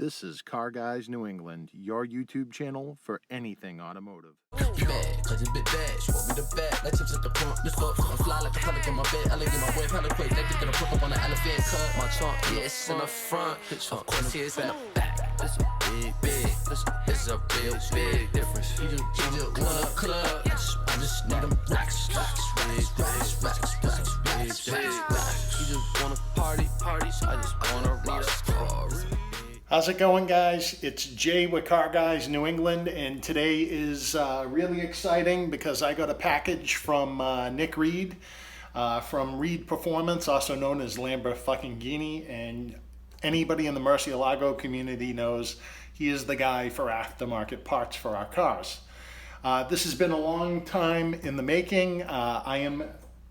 This is Car Guys New England, your YouTube channel for anything automotive. Bad, cause it's bit bad. She want me the bad. Like tips at the front. Let's go. I'm fly like a pelican in my bed. I like in my way, hella quick. They think that I broke up on the elephant cut. My trunk, yeah, it's in the front. Of course, it's in the back. It's a big. It's a real big difference. You just want a club. I just need them racks. You just want a party. So I just want to read a story. How's it going, guys? It's Jay with Car Guys New England, and today is really exciting because I got a package from Nick Reid from Reid Performance, also known as Lamborghini, and anybody in the Murcielago community knows he is the guy for aftermarket parts for our cars. This has been a long time in the making. I am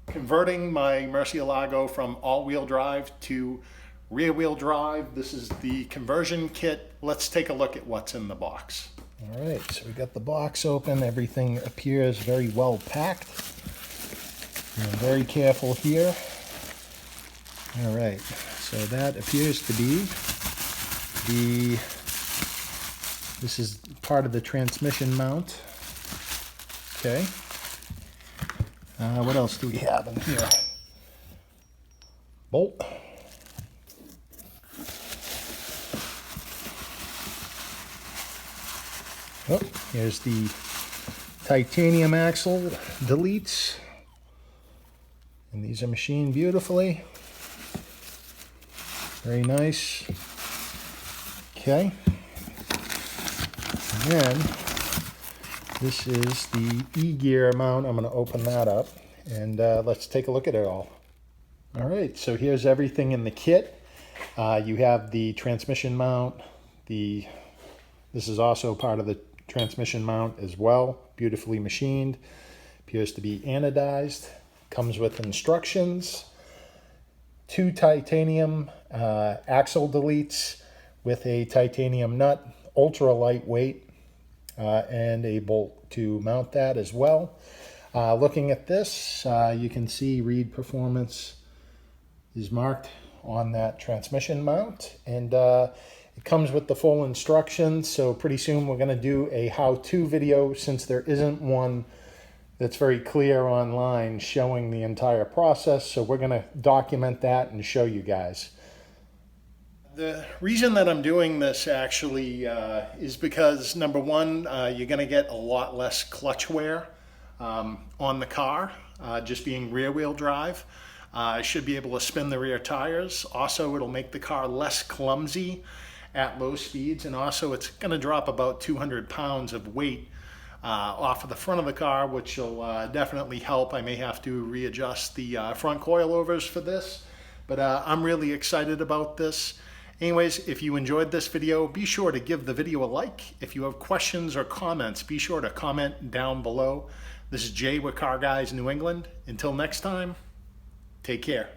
converting my Murcielago from all-wheel drive to rear-wheel drive. This is the conversion kit. Let's take a look at what's in the box. All right, so we got the box open. Everything appears very well packed. I'm very careful here. All right, so that appears to be this is part of the transmission mount. Okay. What else do we have in here? Bolt. Oh, here's the titanium axle deletes, and these are machined beautifully. Very nice. Okay. And then this is the E-gear mount. I'm going to open that up and let's take a look at it all. All right, so here's everything in the kit. You have the transmission mount. This is also part of the transmission mount as well, beautifully machined, appears to be anodized, comes with instructions, 2 titanium axle deletes with a titanium nut, ultra lightweight, and a bolt to mount that as well. Looking at this, you can see Reid Performance is marked on that transmission mount, and it comes with the full instructions, so pretty soon we're going to do a how-to video since there isn't one that's very clear online showing the entire process, so we're going to document that and show you guys. The reason that I'm doing this actually is because, number one, you're going to get a lot less clutch wear on the car, just being rear-wheel drive. I should be able to spin the rear tires. Also, it'll make the car less clumsy at low speeds, and also it's going to drop about 200 pounds of weight off of the front of the car, which will definitely help. I may have to readjust the front coilovers for this, but I'm really excited about this. Anyways, if you enjoyed this video, be sure to give the video a like. If you have questions or comments, be sure to comment down below. This is Jay with Car Guys New England. Until next time, take care.